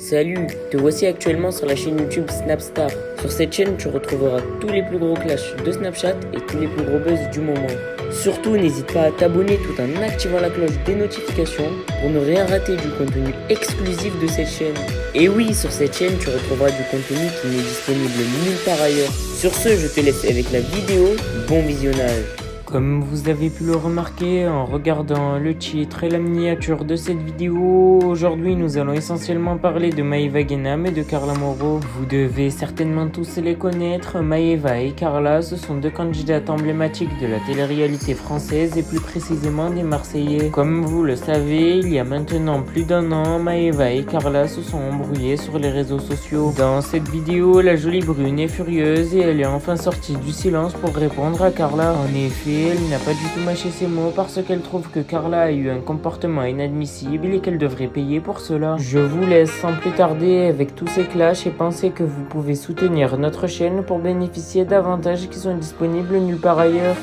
Salut, te voici actuellement sur la chaîne YouTube Snapstar. Sur cette chaîne, tu retrouveras tous les plus gros clashs de Snapchat et tous les plus gros buzz du moment. Surtout, n'hésite pas à t'abonner tout en activant la cloche des notifications pour ne rien rater du contenu exclusif de cette chaîne. Et oui, sur cette chaîne, tu retrouveras du contenu qui n'est disponible nulle part ailleurs. Sur ce, je te laisse avec la vidéo. Bon visionnage. Comme vous avez pu le remarquer en regardant le titre et la miniature de cette vidéo, aujourd'hui nous allons essentiellement parler de Maeva Guénam et de Carla Moreau. Vous devez certainement tous les connaître, Maeva et Carla, ce sont deux candidates emblématiques de la télé-réalité française et plus précisément des Marseillais. Comme vous le savez, il y a maintenant plus d'un an, Maeva et Carla se sont embrouillées sur les réseaux sociaux. Dans cette vidéo, la jolie brune est furieuse et elle est enfin sortie du silence pour répondre à Carla. En effet, elle n'a pas du tout mâché ses mots parce qu'elle trouve que Carla a eu un comportement inadmissible et qu'elle devrait payer pour cela. Je vous laisse sans plus tarder avec tous ces clashs et pensez que vous pouvez soutenir notre chaîne pour bénéficier d'avantages qui sont disponibles nulle part ailleurs.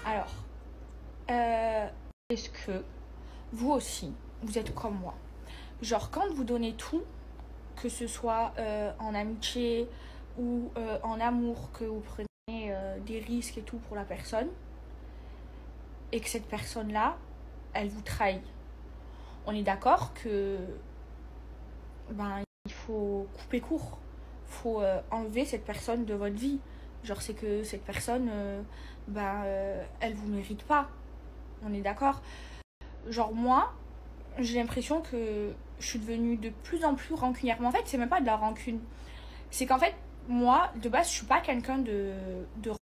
Alors, est-ce que vous aussi, vous êtes comme moi? Genre, quand vous donnez tout, que ce soit en amitié ou en amour, que vous prenez des risques et tout pour la personne, et que cette personne-là, elle vous trahit. On est d'accord que il faut couper court. Il faut enlever cette personne de votre vie. Genre, c'est que cette personne, elle vous mérite pas. On est d'accord? Genre, moi, j'ai l'impression que je suis devenue de plus en plus rancunière. Mais en fait, c'est même pas de la rancune. C'est qu'en fait, moi, de base, je suis pas quelqu'un de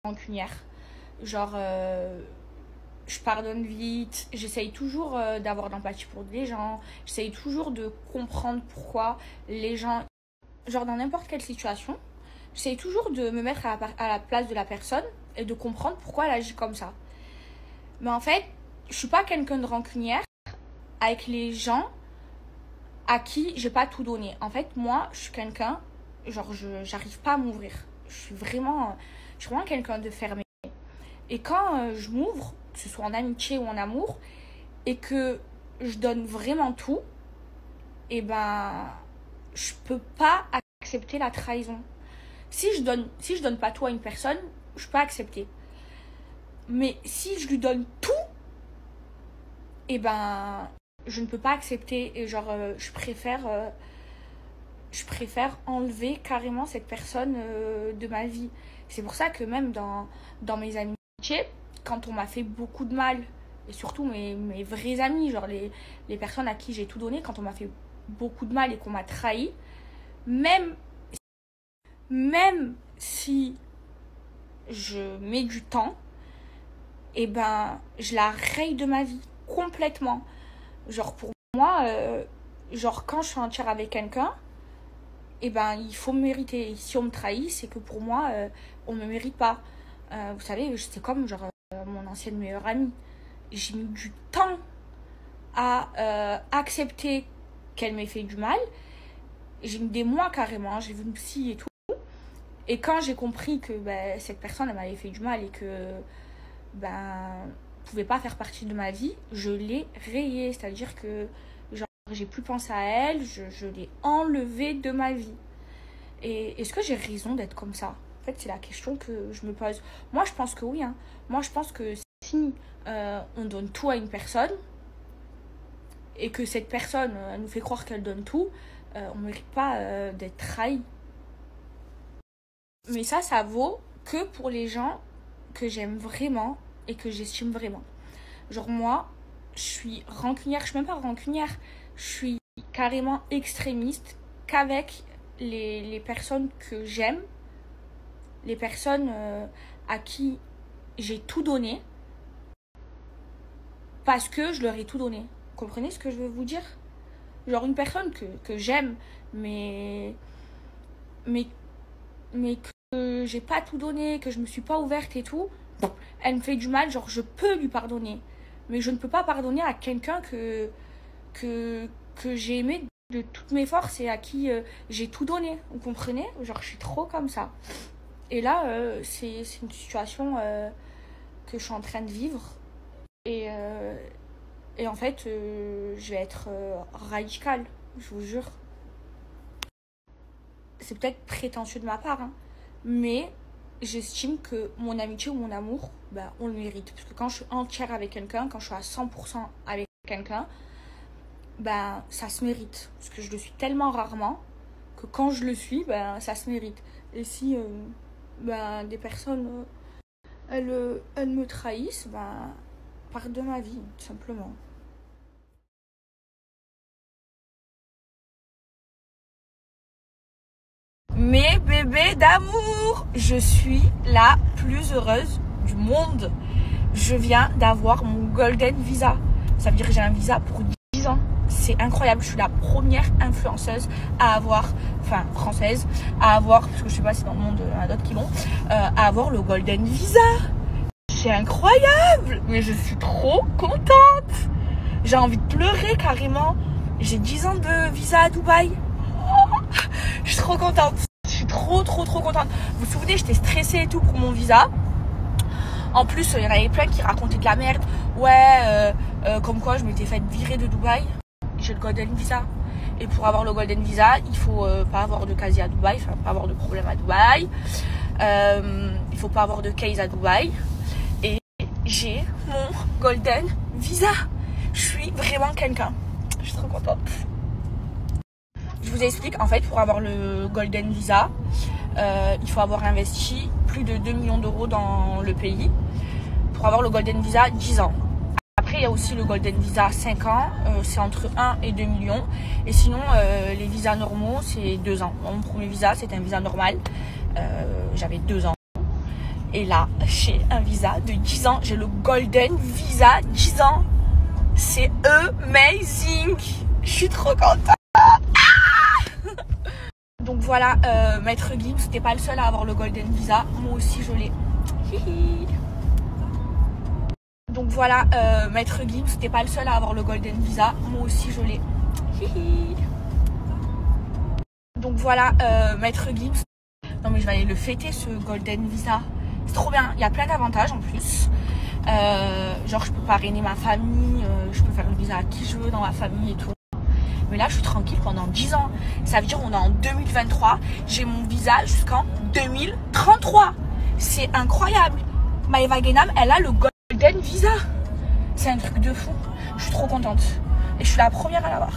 rancunière. Genre, je pardonne vite. J'essaye toujours d'avoir de l'empathie pour les gens. J'essaye toujours de comprendre pourquoi les gens... Genre, dans n'importe quelle situation, j'essaye toujours de me mettre à la place de la personne et de comprendre pourquoi elle agit comme ça. Mais en fait, je suis pas quelqu'un de rancunière avec les gens à qui j'ai pas tout donné. En fait, moi, je suis quelqu'un, genre, j'arrive pas à m'ouvrir. Je suis vraiment quelqu'un de fermé. Et quand je m'ouvre, que ce soit en amitié ou en amour, et que je donne vraiment tout, et je peux pas accepter la trahison. Si je donne pas tout à une personne, je peux accepter. Mais si je lui donne tout, je ne peux pas accepter. Et genre, je préfère enlever carrément cette personne de ma vie. C'est pour ça que même dans mes amitiés, quand on m'a fait beaucoup de mal, et surtout mes vrais amis, genre les personnes à qui j'ai tout donné, quand on m'a fait beaucoup de mal et qu'on m'a trahi, même si je mets du temps, je la raye de ma vie complètement. Genre, pour moi, genre, quand je suis entière avec quelqu'un, il faut me mériter. Et si on me trahit, c'est que pour moi, on me mérite pas. Vous savez, c'est comme genre mon ancienne meilleure amie. J'ai mis du temps à accepter qu'elle m'ait fait du mal. J'ai mis des mois carrément. J'ai vu une psy et tout. Et quand j'ai compris que cette personne, elle m'avait fait du mal et que pouvait pas faire partie de ma vie, je l'ai rayée. C'est-à-dire que genre, j'ai plus pensé à elle, je l'ai enlevée de ma vie. Et est-ce que j'ai raison d'être comme ça? En fait, c'est la question que je me pose. Moi, je pense que oui. Moi, je pense que si on donne tout à une personne et que cette personne nous fait croire qu'elle donne tout, on ne mérite pas d'être trahi. Mais ça vaut que pour les gens que j'aime vraiment et que j'estime vraiment. Genre, moi, je suis rancunière. Je suis même pas rancunière. Je suis carrément extrémiste qu'avec les personnes que j'aime, les personnes à qui j'ai tout donné, parce que je leur ai tout donné. Vous comprenez ce que je veux vous dire? Genre, une personne que j'aime, mais que j'ai pas tout donné, que je me suis pas ouverte et tout, elle me fait du mal, genre je peux lui pardonner. Mais je ne peux pas pardonner à quelqu'un que j'ai aimé de toutes mes forces et à qui j'ai tout donné. Vous comprenez? Genre, je suis trop comme ça. Et là, c'est une situation que je suis en train de vivre. Et en fait, je vais être radicale, je vous jure. C'est peut-être prétentieux de ma part, hein, mais j'estime que mon amitié ou mon amour, ben, on le mérite. Parce que quand je suis entière avec quelqu'un, quand je suis à 100% avec quelqu'un, ben, ça se mérite. Parce que je le suis tellement rarement que quand je le suis, ben, ça se mérite. Et si ben, des personnes, elles me trahissent, ben, partent de ma vie, tout simplement. Mes bébés d'amour, je suis la plus heureuse du monde. Je viens d'avoir mon Golden Visa. Ça veut dire que j'ai un visa pour 10 ans. C'est incroyable, je suis la première influenceuse à avoir, enfin française, à avoir, parce que je sais pas si dans le monde il y en a d'autres qui l'ont, à avoir le Golden Visa. C'est incroyable, mais je suis trop contente. J'ai envie de pleurer carrément. J'ai 10 ans de visa à Dubaï. Je suis trop contente. Je suis trop contente. Vous vous souvenez, j'étais stressée et tout pour mon visa. En plus, il y en avait plein qui racontaient de la merde. Ouais, comme quoi je m'étais fait virer de Dubaï. J'ai le Golden Visa. Et pour avoir le Golden Visa, il faut pas avoir de casier à Dubaï, enfin pas avoir de problème à Dubaï. Il faut pas avoir de case à Dubaï. Et j'ai mon Golden Visa. Je suis vraiment quelqu'un. Je suis trop contente. Je vous explique, en fait, pour avoir le Golden Visa, il faut avoir investi plus de 2 millions d'euros dans le pays. Pour avoir le Golden Visa, 10 ans. Après, il y a aussi le Golden Visa 5 ans, c'est entre 1 et 2 millions. Et sinon, les visas normaux, c'est 2 ans. Mon premier visa, c'était un visa normal. J'avais 2 ans. Et là, j'ai un visa de 10 ans. J'ai le Golden Visa 10 ans. C'est amazing. Je suis trop contente. Donc voilà, Maître Gims, c'était pas le seul à avoir le Golden Visa. Moi aussi, je l'ai. Donc voilà, Maître Gims, c'était pas le seul à avoir le Golden Visa. Moi aussi, je l'ai. Donc voilà, Maître Gims. Non mais je vais aller le fêter, ce Golden Visa. C'est trop bien, il y a plein d'avantages en plus. Genre je peux parrainer ma famille, je peux faire le visa à qui je veux dans ma famille et tout. Mais là je suis tranquille pendant 10 ans. Ça veut dire qu'on est en 2023, j'ai mon visa jusqu'en 2033. C'est incroyable. Maëva Guénam, elle a le Golden Visa. C'est un truc de fou. Je suis trop contente. Et je suis la première à l'avoir.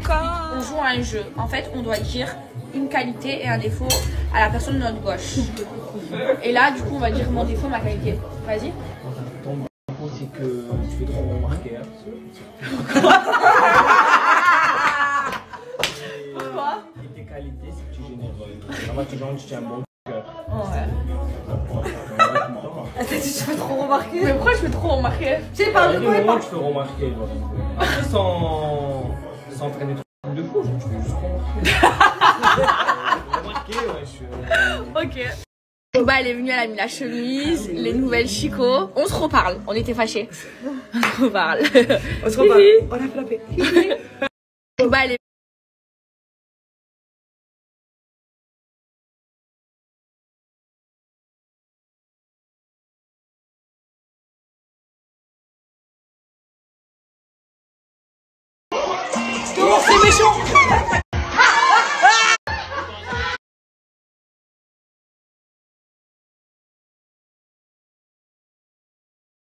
Quand on joue à un jeu, en fait on doit dire une qualité et un défaut à la personne de notre gauche. Et là, du coup, on va dire mon défaut, ma qualité. Vas-y. Ton défaut, c'est que tu fais trop remarquer. Pourquoi? Et tes qualités, c'est que tu es généreux. Ça va, tu tiens un bon cœur. Ouais. Tu fais trop remarquer. Mais pourquoi je fais trop remarquer? Tu sais, par À de quel quoi moment tu fais remarquer? Après, sans traîner des trucs de fou, tu fais juste remarquer. Ok. Bah, elle est venue, elle a mis la chemise, les nouvelles chicots. On se reparle. On était fâchés. On se reparle. On se reparle. On a frappé. Bah, elle est... C'est méchant.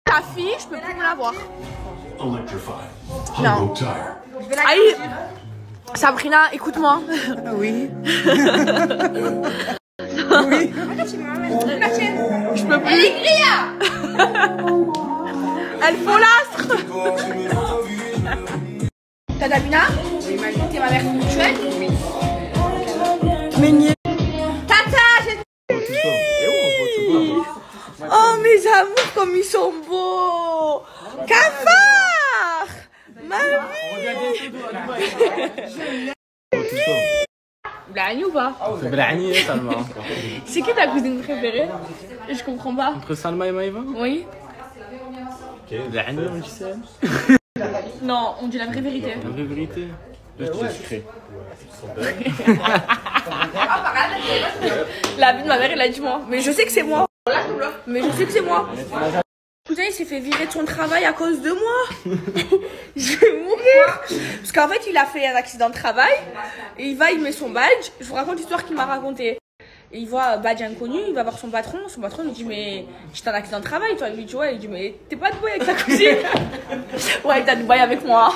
Ta fille, je peux plus la voir. Electrified. No. Humble tire. Aïe. Sabrina, écoute-moi. Oui. Oui. Je peux plus. Elle folâstre. T'as Damina? T'es ma mère spirituelle? Oui. Meunier. Tata, oh mes amours, comme ils sont beaux. Cafard. Ma vie. Blani ou pas? C'est Blani, Salma. C'est qui ta cousine préférée? Je comprends pas. Entre Salma et Maëva? Oui. Blani, on dit ça. Non, on dit la vraie vérité. La vraie vérité. Le secret. La vie de ma mère, elle a dit moi. Mais je sais que c'est moi. Mais je sais que c'est moi. cousin, il s'est fait virer de son travail à cause de moi. Je vais mourir. Parce qu'en fait, il a fait un accident de travail. Et il met son badge. Je vous raconte l'histoire qu'il m'a racontée. Et il voit badge inconnu, il va voir son patron. Son patron lui dit, mais j'étais en accident de travail, toi. Il lui dit, ouais. Il dit, mais t'es pas à Dubaï avec ta cousine? Ouais, t'es à Dubaï avec moi.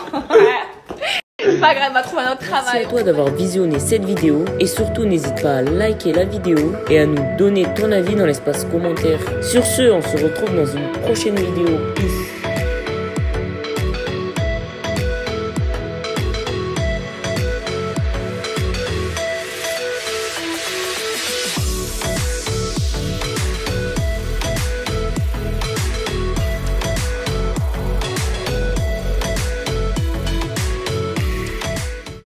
C'est pas grave, elle va trouver un autre travail. Merci à toi d'avoir visionné cette vidéo et surtout n'hésite pas à liker la vidéo et à nous donner ton avis dans l'espace commentaire. Sur ce, on se retrouve dans une prochaine vidéo. Peace.